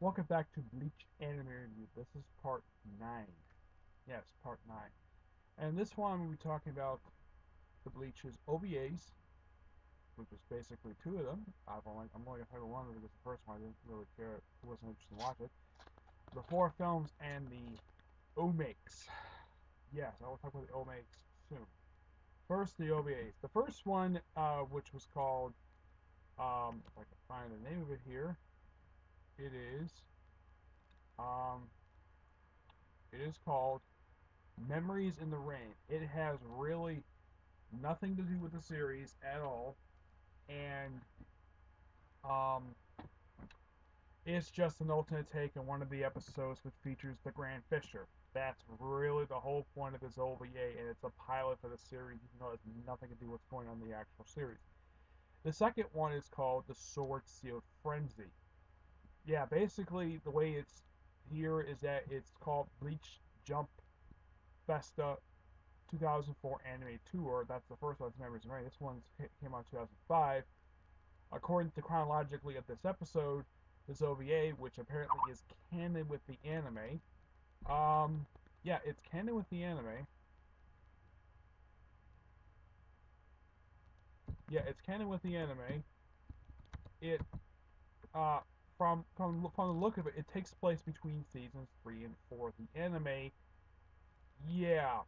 Welcome back to Bleach Anime Review. This is part 9. Yes, part 9. And this one we'll be talking about the Bleach's OVAs, which is basically two of them. I'm only going to talk about one of them because the first one I didn't really care, wasn't interested in watching it. The four films and the Omakes. Yes, I will talk about the Omakes soon. First, the OVAs. The first one, which was called, if I can find the name of it here, it is, um, it is called Memories in the Rain. It has really nothing to do with the series at all, and um, it's just an alternate take on one of the episodes which features the Grand Fisher. That's really the whole point of this OVA, and it's a pilot for the series, even though it has nothing to do with what's going on in the actual series. The second one is called The Sword Sealed Frenzy. Yeah, basically the way it's here is that it's called Bleach Jump Festa 2004 anime tour. That's the first one's Memories of Rain. This one came out in 2005. According to chronologically of this episode, this OVA, which apparently is canon with the anime. Yeah, it's canon with the anime. Yeah, it's canon with the anime. It uh from the look of it, it takes place between seasons 3 and 4. The anime, yeah,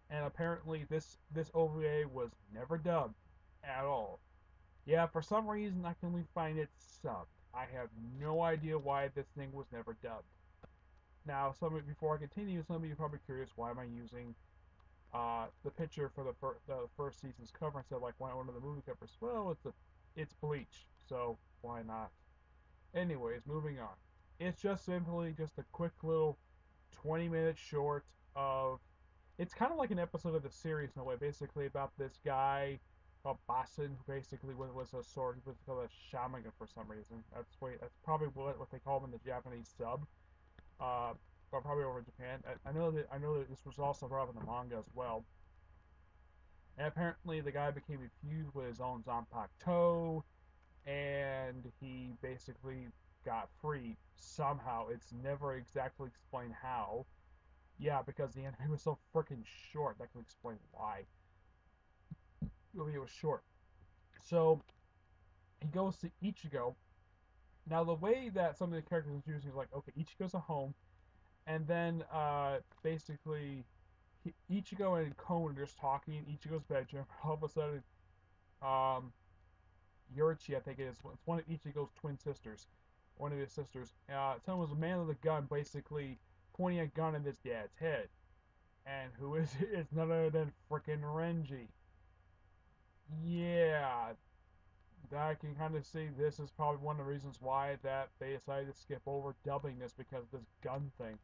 and apparently this OVA was never dubbed at all. Yeah, for some reason I can only find it subbed. I have no idea why this thing was never dubbed. Now, before I continue, some of you are probably curious why am I using the picture for the first season's cover instead of like one of the movie covers. Well, it's Bleach, so why not? Anyways, moving on. It's just simply just a quick little 20-minute short of. It's kind of like an episode of the series in a way, basically about this guy called Basin, who basically was a sword, he was called a shaman for some reason. That's probably what they call him in the Japanese sub, uh, or probably over in Japan. I know that this was also brought up in the manga as well. And apparently, the guy became infused with his own Zanpakuto, and he basically got free somehow. It's never exactly explained how. Yeah, because the anime was so freaking short. That can explain why. It was short. So he goes to Ichigo. Now the way that some of the characters are introduced is like, okay, Ichigo's a home, and then basically Ichigo and Kon are just talking in Ichigo's bedroom. All of a sudden, um, Yurichi, I think it is, it's one of Ichigo's twin sisters, one of his sisters. Someone was a man with a gun, basically pointing a gun at his dad's head, and who is it? It's none other than frickin' Renji. Yeah, I can kind of see this is probably one of the reasons why that they decided to skip over dubbing this because of this gun thing.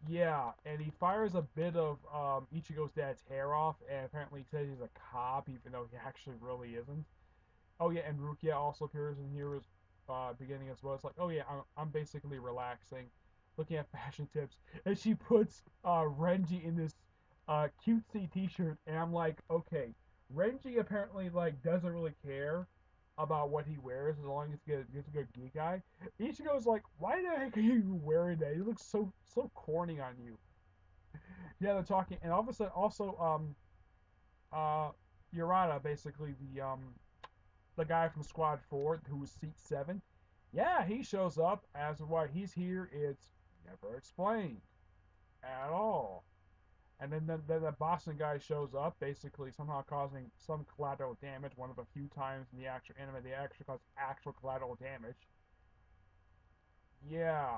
Yeah, and he fires a bit of Ichigo's dad's hair off, and apparently he says he's a cop, even though he actually really isn't. Oh yeah, and Rukia also appears in here as beginning as well. It's like, oh yeah, I'm basically relaxing, looking at fashion tips, and she puts Renji in this cutesy T-shirt, and I'm like, okay, Renji apparently like doesn't really care about what he wears as long as he gets a good geek eye. Ichigo's like, why the heck are you wearing that? You look so corny on you. Yeah, they're talking, and all of a sudden also uh Urata, basically the guy from Squad 4 who was seat 7. Yeah, he shows up. As to why he's here, it's never explained at all. And then the Boston guy shows up, basically somehow causing some collateral damage. One of a few times in the actual anime, they actually cause actual collateral damage. Yeah.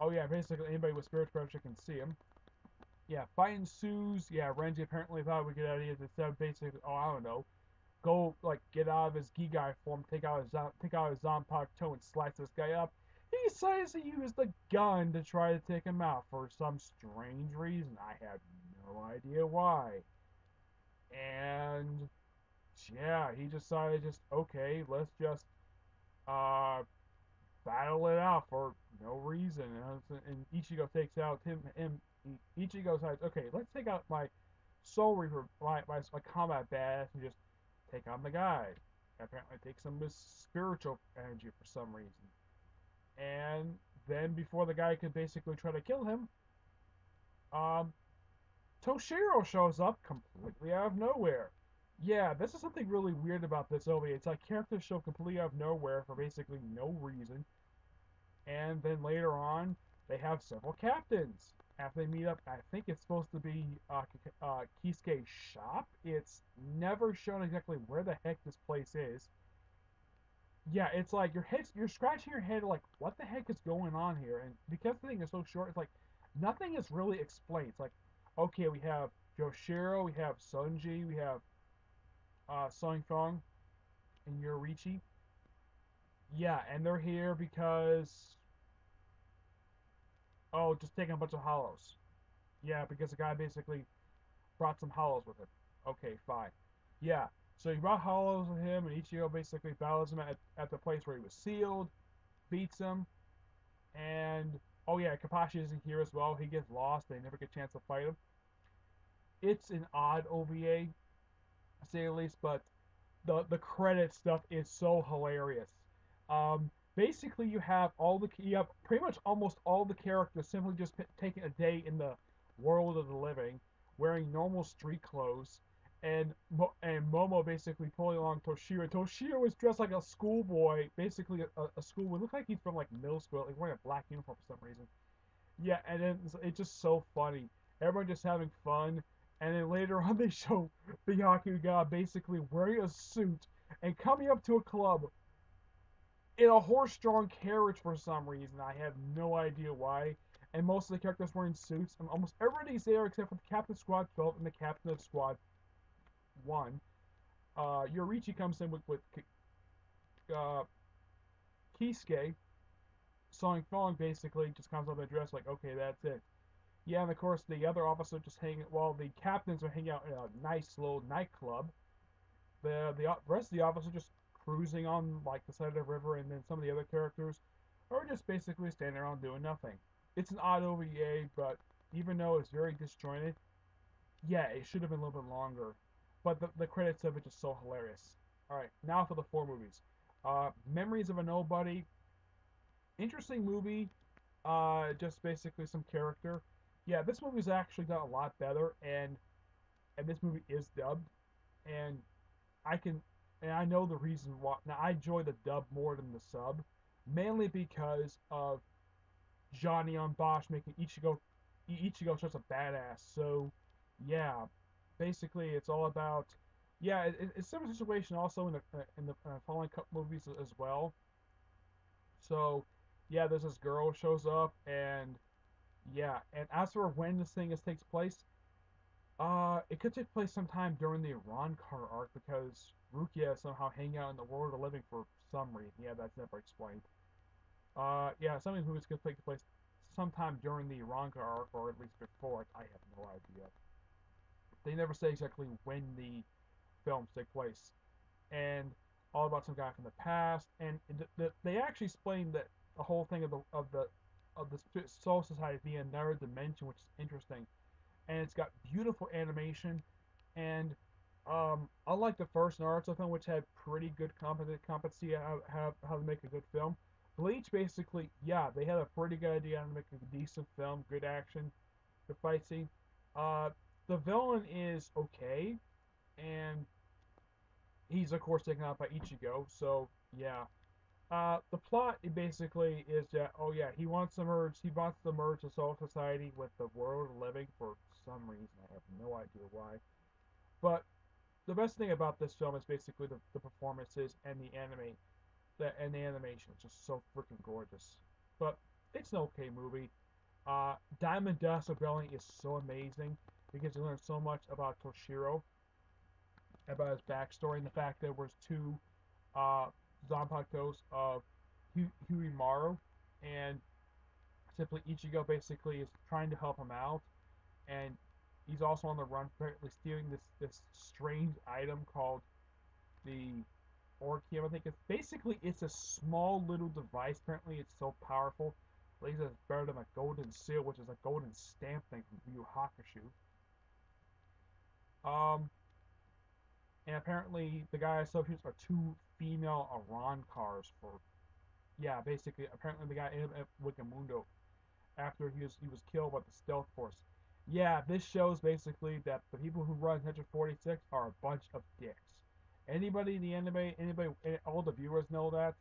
Oh yeah, basically anybody with spiritual pressure can see him. Yeah, fight ensues. Yeah, Renji apparently thought we could idea instead of basically, oh I don't know, go like get out of his Gigai form, take out his Zanpakuto and slice this guy up. He decides to use the gun to try to take him out for some strange reason. I have no idea why. And yeah, he decided just okay, let's just uh battle it out for no reason. And Ichigo takes out him. And Ichigo decides, okay, let's take out my Soul Reaper, my combat badass, and just take on the guy. Apparently, takes some of his spiritual energy for some reason. And then before the guy could basically try to kill him, um, Toshiro shows up completely out of nowhere. Yeah, this is something really weird about this OVA. It's like characters show completely out of nowhere for basically no reason, and then later on, they have several captains. After they meet up, I think it's supposed to be Kisuke's shop. It's never shown exactly where the heck this place is. Yeah, it's like you're scratching your head like, what the heck is going on here? And because the thing is so short, it's like nothing is really explained. It's like, okay, we have Joshiro, we have Sunji, we have Song Fong and Yorichi. Yeah, and they're here because just taking a bunch of hollows. Yeah, because the guy basically brought some hollows with him. Okay, fine. Yeah, so he brought hollows with him, and Ichigo basically battles him at the place where he was sealed, beats him, and oh yeah, Kapashi isn't here as well. He gets lost. They never get a chance to fight him. It's an odd OVA, to say the least, but the credit stuff is so hilarious. Basically, you have pretty much almost all the characters simply just taking a day in the world of the living, wearing normal street clothes, and Momo basically pulling along Toshiro. Toshiro is dressed like a schoolboy, basically a schoolboy. Looks like he's from like middle school, like wearing a black uniform for some reason. Yeah, and then it's just so funny. Everyone just having fun, and then later on they show the Yakuga basically wearing a suit and coming up to a club in a horse-drawn carriage for some reason. I have no idea why. And most of the characters wearing suits, and almost everybody's there except for the Captain of Squad 12 and the Captain of Squad 1. Yorichi comes in with uh, Kisuke. Song Fong basically just comes up and dressed like, okay, that's it. Yeah, and of course the other officer just hanging. Well, the captains are hanging out in a nice little nightclub. The rest of the officers just cruising on like the side of the river, and then some of the other characters are just basically standing around doing nothing. It's an odd OVA, but even though it's very disjointed, yeah, it should have been a little bit longer. But the credits of it just so hilarious. All right, now for the four movies. Memories of a Nobody. Interesting movie. Just basically some character. Yeah, this movie's actually got a lot better, and this movie is dubbed, and I can and I know the reason why. Now I enjoy the dub more than the sub, mainly because of Johnny on Bosch making Ichigo such a badass. So yeah, basically it's all about yeah. It's a similar situation also in the Fallen Cup movies as well. So yeah, there's this girl shows up, and yeah, and as for when this thing takes place, it could take place sometime during the Car arc because Rukia is somehow hanging out in the world of the living for some reason. Yeah, that's never explained. Yeah, some of these movies could take place sometime during the Car arc or at least before it. I have no idea. They never say exactly when the films take place, and all about some guy from the past. And they actually explain that the whole thing of the Soul Society being another dimension, which is interesting. And it's got beautiful animation. And unlike the first Naruto film, which had pretty good competency how to make a good film, Bleach basically, yeah, they had a pretty good idea how to make a decent film, good action, good fight scene. Uh, the villain is okay, and he's of course taken out by Ichigo. So yeah, the plot basically is that he wants to merge the Soul Society with the world of living for some reason. I have no idea why. But the best thing about this film is basically the performances and the animation. It's just so freaking gorgeous. But it's an okay movie. Diamond Dust Rebellion is so amazing because you learn so much about Toshiro, about his backstory, and the fact that there was two uh, Zanpakutos of Huimaru, and simply Ichigo basically is trying to help him out, and he's also on the run, apparently stealing this strange item called the Orkium. I think it's a small little device. Apparently, it's so powerful. At least it's better than a golden seal, which is a golden stamp thing from Yu Hakusho. Um, and apparently the guy associates are two female Aran cars for Yeah, basically, apparently the guy ended up with Wikamundo after he was killed by the Stealth Force. Yeah, this shows basically that the people who run Section 46 are a bunch of dicks. Anybody in the anime, anybody, all the viewers know that.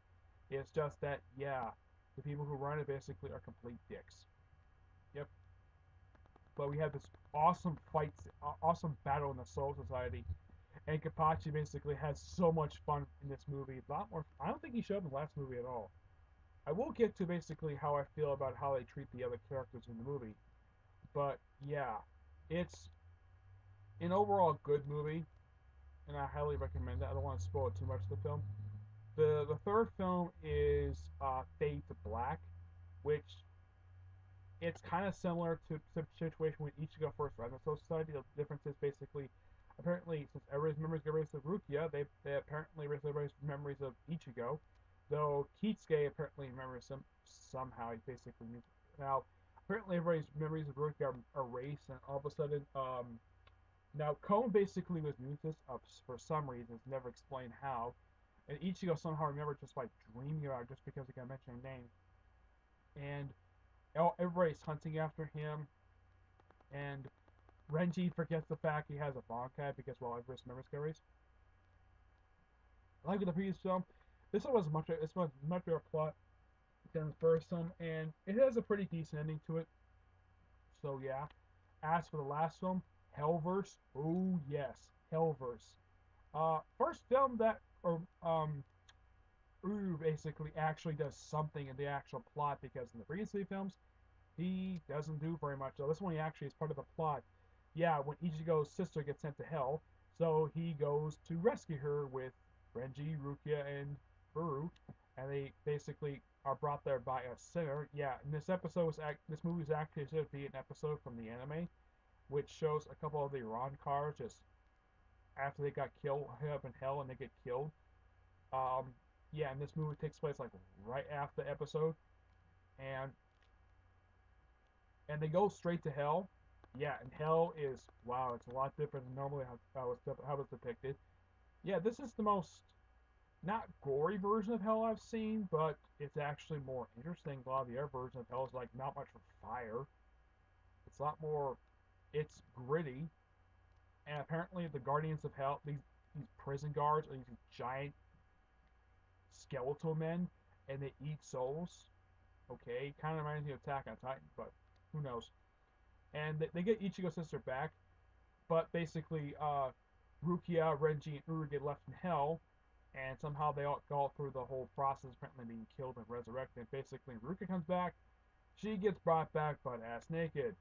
It's just that, yeah, the people who run it basically are complete dicks. Yep. But we have this awesome fight, awesome battle in the Soul Society, and Kapachi basically has so much fun in this movie. A lot more. I don't think he showed up in the last movie at all. I will get to basically how I feel about how they treat the other characters in the movie. But yeah, it's an overall good movie, and I highly recommend it. I don't want to spoil too much of the film. The third film is Fade to Black, which it's kind of similar to the situation when Ichigo first ran the Soul Society. The difference is basically, apparently, since everybody's memories get erased of Rukia, they apparently erased everybody's memories of Ichigo, though Kitsuke apparently remembers him somehow. He basically now apparently everybody's memories of Rukia are erased, and all of a sudden, now Cone basically was new to this for some reason. It's never explained how, and Ichigo somehow remembered just by dreaming about it, just because he got mentioned a name, and everybody's hunting after him, and Renji forgets the fact he has a Bankai because, well, everybody's memories get erased. Like in the previous film, this one was much better plot than the first film, and it has a pretty decent ending to it. So yeah. As for the last film, Hellverse, oh yes, Hellverse. First film that or basically actually does something in the actual plot because in the previous three films he doesn't do very much. So this one he actually is part of the plot. Yeah, when Ichigo's sister gets sent to hell, so he goes to rescue her with Renji, Rukia, and Uru, and they basically are brought there by a sinner. Yeah, and this movie is actually should be an episode from the anime, which shows a couple of the Iran cars just after they got killed up in hell and they get killed. Um, yeah, and this movie takes place like right after the episode, and they go straight to hell. Yeah, and hell is wow, it's a lot different than normally how it's depicted. Yeah, this is the most not gory version of hell I've seen, but it's actually more interesting. A lot of the other versions of hell is like not much for fire. It's a lot more. It's gritty, and apparently the guardians of hell, these prison guards, are these giant skeletal men, and they eat souls. Okay, kind of reminds me of Attack on Titan, but who knows? And they get Ichigo's sister back, but basically, Rukia, Renji, and Uru get left in hell, and somehow they all go through the whole process, apparently being killed and resurrected. Basically, Rukia comes back, she gets brought back butt ass naked.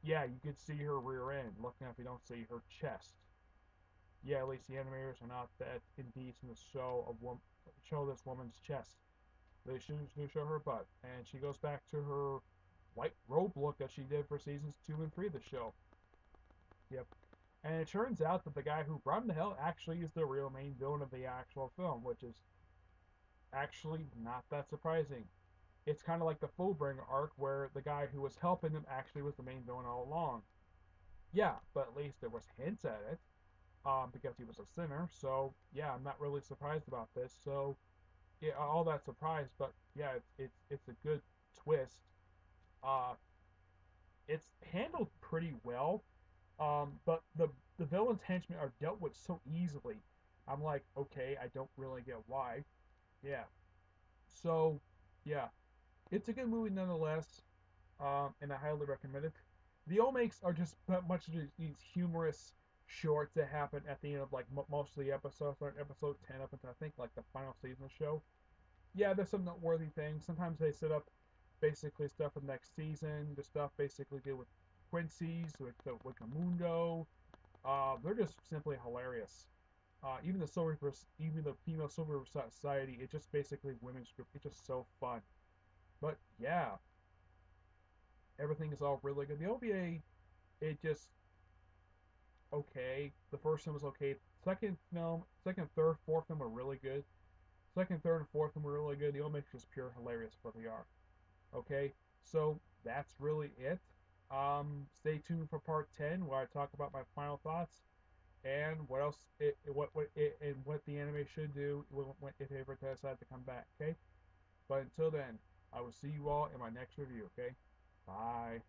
Yeah, you could see her rear end. Looking up, you don't see her chest. Yeah, at least the animators are not that indecent to show this woman's chest. They should show her butt, and she goes back to her white robe look that she did for seasons 2 and 3 of the show. Yep. And it turns out that the guy who brought him to hell actually is the real main villain of the actual film, which is actually not that surprising. It's kind of like the Fullbringer arc where the guy who was helping him actually was the main villain all along. Yeah, but at least there was hints at it, because he was a sinner. So yeah, I'm not really surprised about this. So yeah, all that surprised, but yeah, it's a good twist. Uh, it's handled pretty well. But the villain's henchmen are dealt with so easily. I'm like, okay, I don't really get why. Yeah. So, yeah, it's a good movie nonetheless, and I highly recommend it. The Omakes are just much of these humorous shorts that happen at the end of like most of the episodes, like episode 10 up until I think like the final season of the show. Yeah, there's some noteworthy things. Sometimes they set up basically stuff for the next season. The stuff basically deal with Quincy's, with Wikamundo. They're just simply hilarious. Even the female Silver Society, it's just basically women's group. It's just so fun. But yeah, everything is all really good. The OVA, it just okay. The first film was okay. Second, third, fourth film were really good. Second, third, and fourth film were really good. The OVA is just pure hilarious for they are. Okay, so that's really it. Stay tuned for part 10 where I talk about my final thoughts and what else and what the anime should do if it ever decides to come back. Okay, But until then, I will see you all in my next review, okay? Bye.